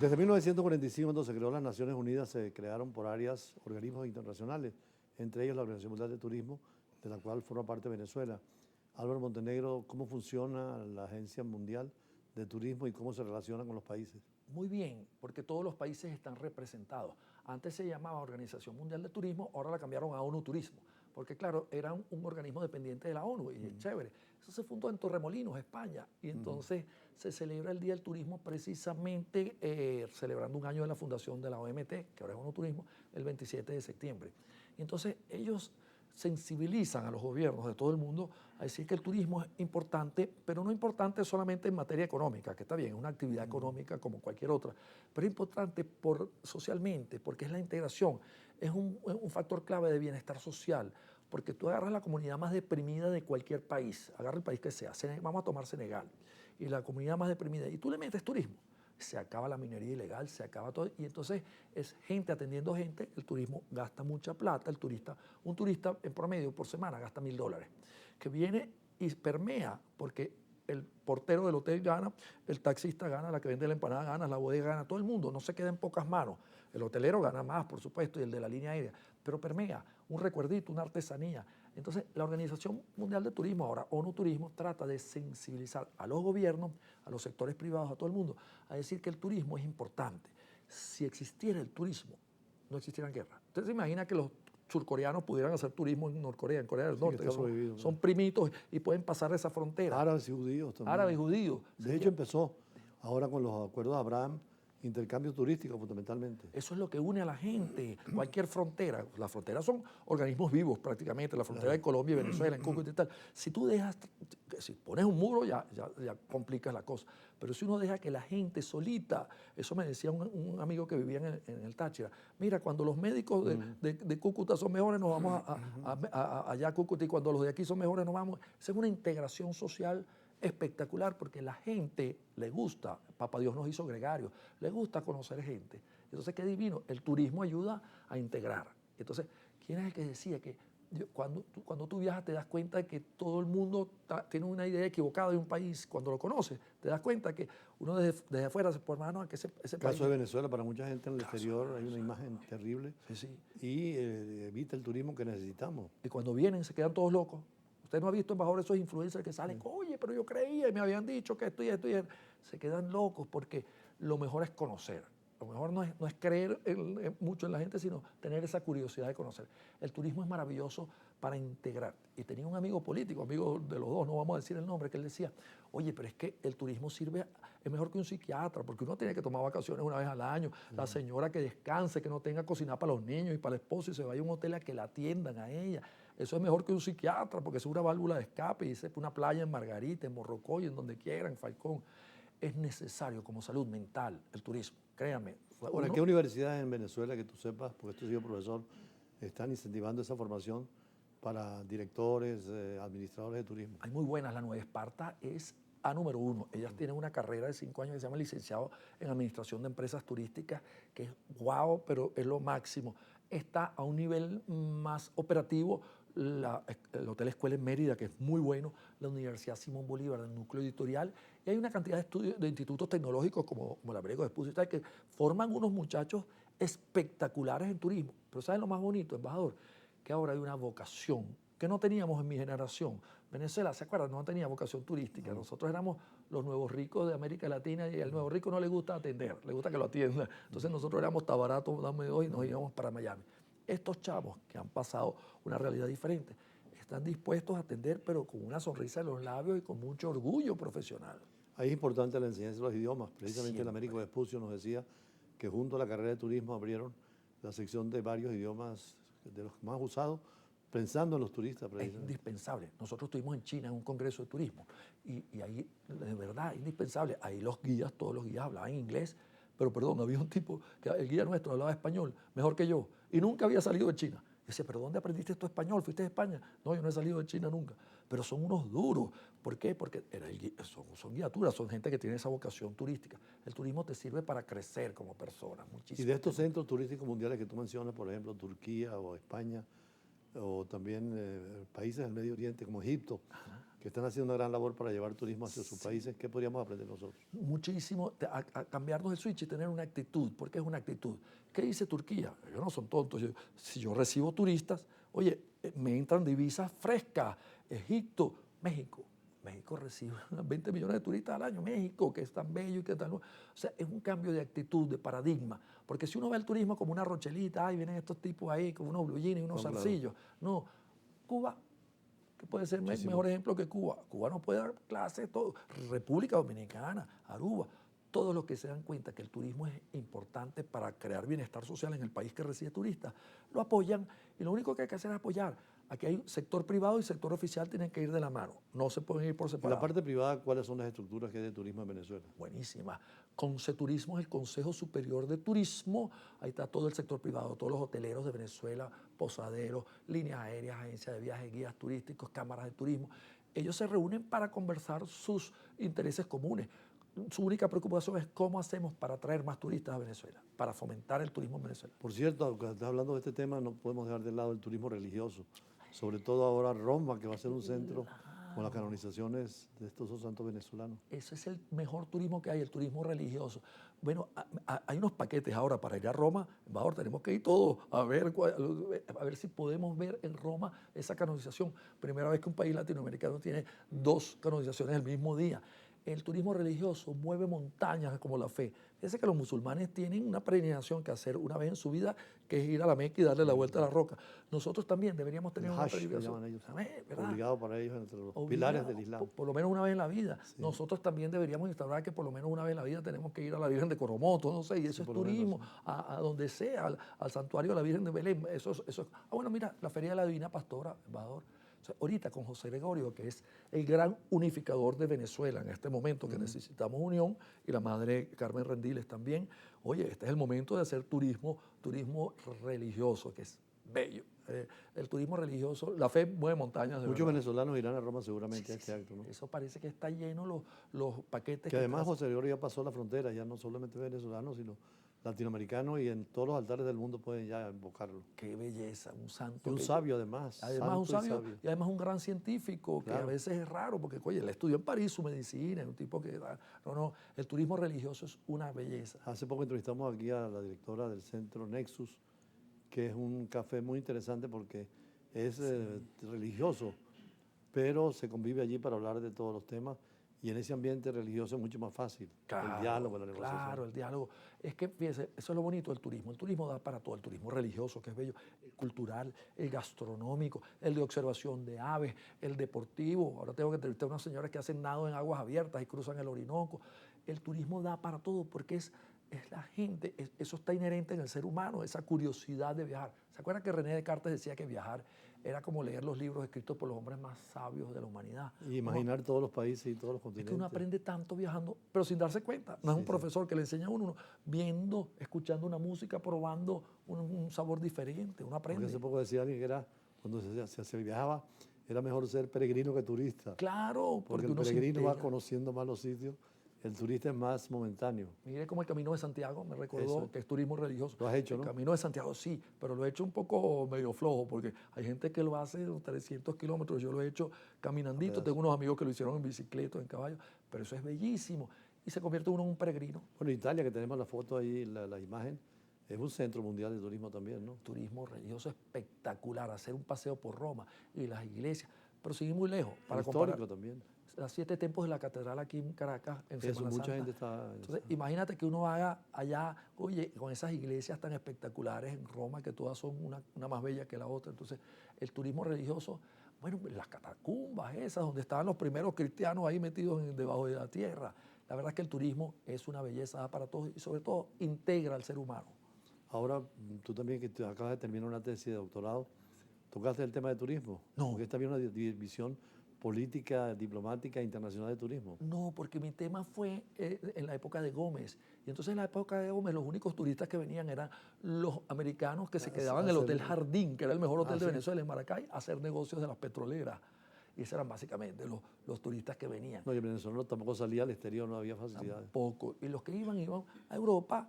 Desde 1945, cuando se creó las Naciones Unidas, se crearon por áreas organismos internacionales, entre ellos la Organización Mundial de Turismo, de la cual forma parte Venezuela. Álvaro Montenegro, ¿cómo funciona la Agencia Mundial de Turismo y cómo se relaciona con los países? Muy bien, porque todos los países están representados. Antes se llamaba Organización Mundial de Turismo, ahora la cambiaron a ONU Turismo, porque claro, era un organismo dependiente de la ONU y es chévere. Eso se fundó en Torremolinos, España, y entonces se celebra el Día del Turismo precisamente celebrando un año de la fundación de la OMT, que ahora es ONU Turismo, el 27 de septiembre. Y entonces ellos sensibilizan a los gobiernos de todo el mundo a decir que el turismo es importante, pero no importante solamente en materia económica, que está bien, es una actividad económica como cualquier otra, pero es importante socialmente, porque es la integración, es un factor clave de bienestar social, porque tú agarras la comunidad más deprimida de cualquier país, agarra el país que sea, vamos a tomar Senegal, y la comunidad más deprimida, y tú le metes turismo, se acaba la minería ilegal, se acaba todo, y entonces es gente atendiendo gente, el turismo gasta mucha plata, un turista en promedio por semana gasta $1000, que viene y permea, porque el portero del hotel gana, el taxista gana, la que vende la empanada gana, la bodega gana, todo el mundo, no se queda en pocas manos. El hotelero gana más, por supuesto, y el de la línea aérea, pero permea un recuerdito, una artesanía. Entonces, la Organización Mundial de Turismo, ahora ONU Turismo, trata de sensibilizar a los gobiernos, a los sectores privados, a todo el mundo, a decir que el turismo es importante. Si existiera el turismo, no existieran guerras. Usted se imagina que los surcoreanos pudieran hacer turismo en Norcorea, en Corea del Norte, que son primitos y pueden pasar esa frontera. Árabes y judíos también. Árabes y judíos. De hecho, empezó ahora con los acuerdos de Abraham, intercambio turístico fundamentalmente. Eso es lo que une a la gente, cualquier frontera. Las fronteras son organismos vivos prácticamente, la frontera de Colombia y Venezuela, en Cúcuta y tal. Si tú dejas, si pones un muro ya complicas la cosa. Pero si uno deja que la gente solita, eso me decía un amigo que vivía en el Táchira, mira, cuando los médicos de Cúcuta son mejores, nos vamos allá a Cúcuta, y cuando los de aquí son mejores, nos vamos. Esa es una integración social espectacular, porque la gente le gusta, Papá Dios nos hizo gregarios, le gusta conocer gente. Entonces, qué divino, el turismo ayuda a integrar. Entonces, ¿quién es el que decía que cuando tú viajas te das cuenta de que todo el mundo tiene una idea equivocada de un país? Cuando lo conoces, te das cuenta que uno desde afuera se pone, no, que ese El país... caso de Venezuela, para mucha gente en el exterior hay una imagen terrible, y evita el turismo que necesitamos. Y cuando vienen se quedan todos locos. Usted no ha visto embajadores, esos influencers que salen, oye, pero yo creía y me habían dicho que esto y esto y esto. Se quedan locos, porque lo mejor es conocer. Lo mejor no es creer mucho en la gente, sino tener esa curiosidad de conocer. El turismo es maravilloso para integrar. Y tenía un amigo político, amigo de los dos, no vamos a decir el nombre, que él decía, oye, pero es que el turismo es mejor que un psiquiatra, porque uno tiene que tomar vacaciones una vez al año. La señora que descanse, que no tenga que cocinar para los niños y para el esposo, y se vaya a un hotel a que la atiendan a ella. Eso es mejor que un psiquiatra, porque es una válvula de escape, y es una playa en Margarita, en Morrocoy, en donde quieran, en Falcón. Es necesario como salud mental el turismo, créanme. Ahora, ¿qué universidades en Venezuela, que tú sepas, porque tú has sido profesor, están incentivando esa formación para directores, administradores de turismo? Hay muy buenas. La Nueva Esparta es número 1. Ellas tienen una carrera de 5 años que se llama licenciado en Administración de Empresas Turísticas, que es guau, pero es lo máximo. Está a un nivel más operativo el Hotel Escuela en Mérida, que es muy bueno, la Universidad Simón Bolívar, del núcleo editorial, y hay una cantidad de estudios de institutos tecnológicos como la Abrego de Espucio y tal, que forman unos muchachos espectaculares en turismo. Pero ¿saben lo más bonito, embajador? Que ahora hay una vocación que no teníamos en mi generación. Venezuela, ¿se acuerdan? No tenía vocación turística. Nosotros éramos los nuevos ricos de América Latina, y al nuevo rico no le gusta atender, le gusta que lo atiendan. Entonces nosotros éramos está barato, dame dos, y nos íbamos para Miami. Estos chavos que han pasado una realidad diferente están dispuestos a atender, pero con una sonrisa en los labios y con mucho orgullo profesional. Ahí es importante la enseñanza de los idiomas. Precisamente el Siempre. Américo Vespucio nos decía que junto a la carrera de turismo abrieron la sección de varios idiomas, de los más usados, pensando en los turistas. Es indispensable. Nosotros estuvimos en China en un congreso de turismo, y ahí, de verdad, es indispensable. Ahí todos los guías hablaban inglés, pero perdón, había un tipo, que el guía nuestro hablaba español mejor que yo, y nunca había salido de China. Y decía, ¿pero dónde aprendiste tu español? ¿Fuiste de España? No, yo no he salido de China nunca. Pero son unos duros. ¿Por qué? Porque son guiaturas, son gente que tiene esa vocación turística. El turismo te sirve para crecer como persona, muchísimo. Y de estos centros turísticos mundiales que tú mencionas, por ejemplo, Turquía o España, o también países del Medio Oriente como Egipto, que están haciendo una gran labor para llevar turismo hacia sus países. ¿Qué podríamos aprender nosotros? Muchísimo, a cambiarnos el switch y tener una actitud, porque es una actitud. ¿Qué dice Turquía? Ellos no son tontos. Si yo recibo turistas, oye, me entran divisas frescas. Egipto, México. México recibe unos 20 millones de turistas al año. México, que es tan bello y que tan... O sea, es un cambio de actitud, de paradigma. Porque si uno ve el turismo como una rochelita, ay, vienen estos tipos ahí con unos blue jeans y unos zarcillos. No, Cuba, que puede ser mejor ejemplo que Cuba. Cuba no puede dar clases, todo. República Dominicana, Aruba, todos los que se dan cuenta que el turismo es importante para crear bienestar social en el país que recibe turistas, lo apoyan y lo único que hay que hacer es apoyar. Aquí hay sector privado y sector oficial tienen que ir de la mano, no se pueden ir por En separado. la parte privada, ¿cuáles son las estructuras que hay de turismo en Venezuela? Buenísima. Conceturismo es el Consejo Superior de Turismo. Ahí está todo el sector privado, todos los hoteleros de Venezuela, posaderos, líneas aéreas, agencias de viajes, guías turísticos, cámaras de turismo. Ellos se reúnen para conversar sus intereses comunes. Su única preocupación es cómo hacemos para atraer más turistas a Venezuela, para fomentar el turismo en Venezuela. Por cierto, aunque estás hablando de este tema, no podemos dejar de lado el turismo religioso. Sobre todo ahora Roma, que va a ser un centro con las canonizaciones de estos dos santos venezolanos. Ese es el mejor turismo que hay, el turismo religioso. Bueno, hay unos paquetes ahora para ir a Roma. Embajador, tenemos que ir todos a ver si podemos ver en Roma esa canonización. Primera vez que un país latinoamericano tiene dos canonizaciones el mismo día. El turismo religioso mueve montañas como la fe. Fíjense que los musulmanes tienen una peregrinación que hacer una vez en su vida, que es ir a la Meca y darle la vuelta a la roca. Nosotros también deberíamos tener una peregrinación. Obligado para ellos entre los pilares del Islam. Por lo menos una vez en la vida. Sí. Nosotros también deberíamos instaurar que por lo menos una vez en la vida tenemos que ir a la Virgen de Coromoto, no sé, y eso es turismo, a donde sea, al santuario de la Virgen de Belén. Bueno, mira, la Feria de la Divina Pastora, embajador. O sea, ahorita con José Gregorio, que es el gran unificador de Venezuela en este momento, que necesitamos unión, y la madre Carmen Rendiles también. Oye, este es el momento de hacer turismo religioso, que es bello. El turismo religioso, la fe mueve montañas. Muchos venezolanos irán a Roma seguramente a este acto, ¿no? Eso parece que está lleno los paquetes. Que además José Gregorio ya pasó la frontera, ya no solamente venezolanos, sino latinoamericanos, y en todos los altares del mundo pueden ya invocarlo. Qué belleza, un santo. Y un sabio además. Además un sabio y además un gran científico, que a veces es raro, porque oye, él estudió en París su medicina, es un tipo que... No, el turismo religioso es una belleza. Hace poco entrevistamos aquí a la directora del centro Nexus, que es un café muy interesante porque es religioso, pero se convive allí para hablar de todos los temas. Y en ese ambiente religioso es mucho más fácil, el diálogo, la negociación. Claro, el diálogo. Es que, fíjese, eso es lo bonito del turismo. El turismo da para todo, el turismo religioso, que es bello, el cultural, el gastronómico, el de observación de aves, el deportivo. Ahora tengo que entrevistar a unas señoras que hacen nado en aguas abiertas y cruzan el Orinoco. El turismo da para todo porque es la gente, eso está inherente en el ser humano, esa curiosidad de viajar. ¿Se acuerdan que René Descartes decía que viajar era como leer los libros escritos por los hombres más sabios de la humanidad? Y imaginar todos los países y todos los continentes. Es que uno aprende tanto viajando, pero sin darse cuenta. No es un profesor que le enseña a uno, viendo, escuchando una música, probando un sabor diferente, uno aprende. Porque hace poco decía alguien que era, cuando se viajaba, era mejor ser peregrino que turista. Claro, porque el peregrino va conociendo más los sitios. El turista es más momentáneo. Mire como el Camino de Santiago, me recordó que es turismo religioso. Lo has hecho, ¿no? El Camino de Santiago sí, pero lo he hecho un poco medio flojo, porque hay gente que lo hace 300 kilómetros, yo lo he hecho caminandito, tengo unos amigos que lo hicieron en bicicleta, en caballo, pero eso es bellísimo, y se convierte uno en un peregrino. Bueno, Italia, que tenemos la foto ahí, la imagen, es un centro mundial de turismo también, ¿no? Turismo religioso espectacular, hacer un paseo por Roma y las iglesias, pero seguir muy lejos. Para histórico también. Las 7 templos de la catedral aquí en Caracas en Eso, Semana mucha Santa. gente está... Entonces, imagínate que uno haga allá, oye, con esas iglesias tan espectaculares en Roma, que todas son una más bella que la otra. Entonces, el turismo religioso, bueno, las catacumbas esas, donde estaban los primeros cristianos ahí metidos debajo de la tierra. La verdad es que el turismo es una belleza, da para todos y sobre todo integra al ser humano. Ahora, tú también que acabas de terminar una tesis de doctorado, ¿tocaste el tema de turismo? No. Porque está bien una división política, diplomática, internacional de turismo. No, porque mi tema fue en la época de Gómez. Y entonces en la época de Gómez los únicos turistas que venían eran los americanos que se quedaban en el Hotel Jardín, que era el mejor hotel de Venezuela, en Maracay, a hacer negocios de las petroleras. Y esos eran básicamente los turistas que venían. No, y el venezolano tampoco salía al exterior, no había facilidades. Tampoco. Y los que iban a Europa,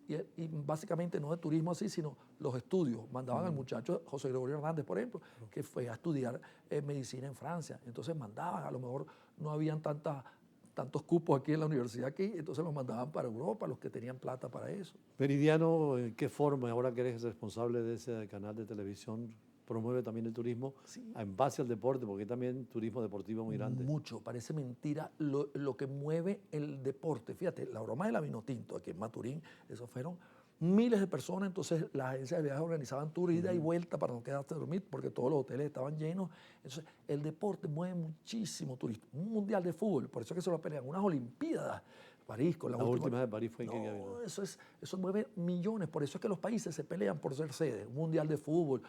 y básicamente no de turismo así, sino los estudios. Mandaban al muchacho José Gregorio Hernández, por ejemplo, que fue a estudiar medicina en Francia. Entonces mandaban, a lo mejor no habían tantos cupos aquí en la universidad aquí, entonces los mandaban para Europa, los que tenían plata para eso. Meridiano, ¿en qué forma, ahora que eres responsable de ese canal de televisión, promueve también el turismo en base al deporte? Porque hay también turismo deportivo muy grande. Mucho, parece mentira lo que mueve el deporte. Fíjate, la broma del Vinotinto aquí en Maturín, eso fueron miles de personas, entonces las agencias de viajes organizaban tour ida y vuelta para no quedarse a dormir porque todos los hoteles estaban llenos. Entonces el deporte mueve muchísimo turismo. Un mundial de fútbol, por eso es que se lo pelean, unas olimpiadas. París, con la última de París fue que no, eso mueve millones, por eso es que los países se pelean por ser sede, un mundial de fútbol,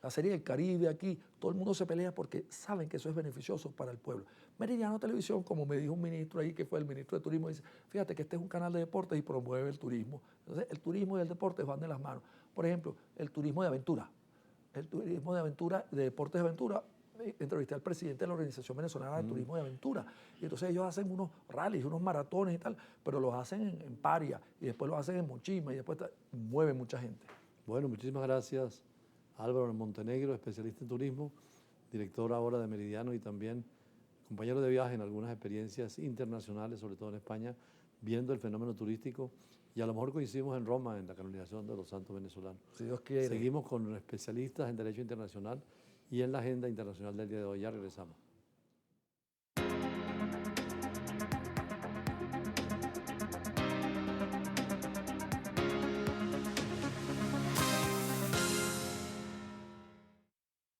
la Serie del Caribe aquí, todo el mundo se pelea porque saben que eso es beneficioso para el pueblo. Meridiano Televisión, como me dijo un ministro ahí, que fue el ministro de Turismo, dice, fíjate que este es un canal de deportes y promueve el turismo. Entonces, el turismo y el deporte van de las manos. Por ejemplo, el turismo de aventura. El turismo de aventura, de deportes de aventura, entrevisté al presidente de la Organización Venezolana de Turismo de Aventura. Y entonces ellos hacen unos rallies, unos maratones y tal, pero los hacen en Paria y después los hacen en Mochima y después mueven mucha gente. Bueno, muchísimas gracias, Álvaro Montenegro, especialista en turismo, director ahora de Meridiano y también compañero de viaje en algunas experiencias internacionales, sobre todo en España, viendo el fenómeno turístico. Y a lo mejor coincidimos en Roma, en la canonización de los santos venezolanos. Si Dios quiere. Seguimos con especialistas en Derecho Internacional y en la agenda internacional del día de hoy. Ya regresamos.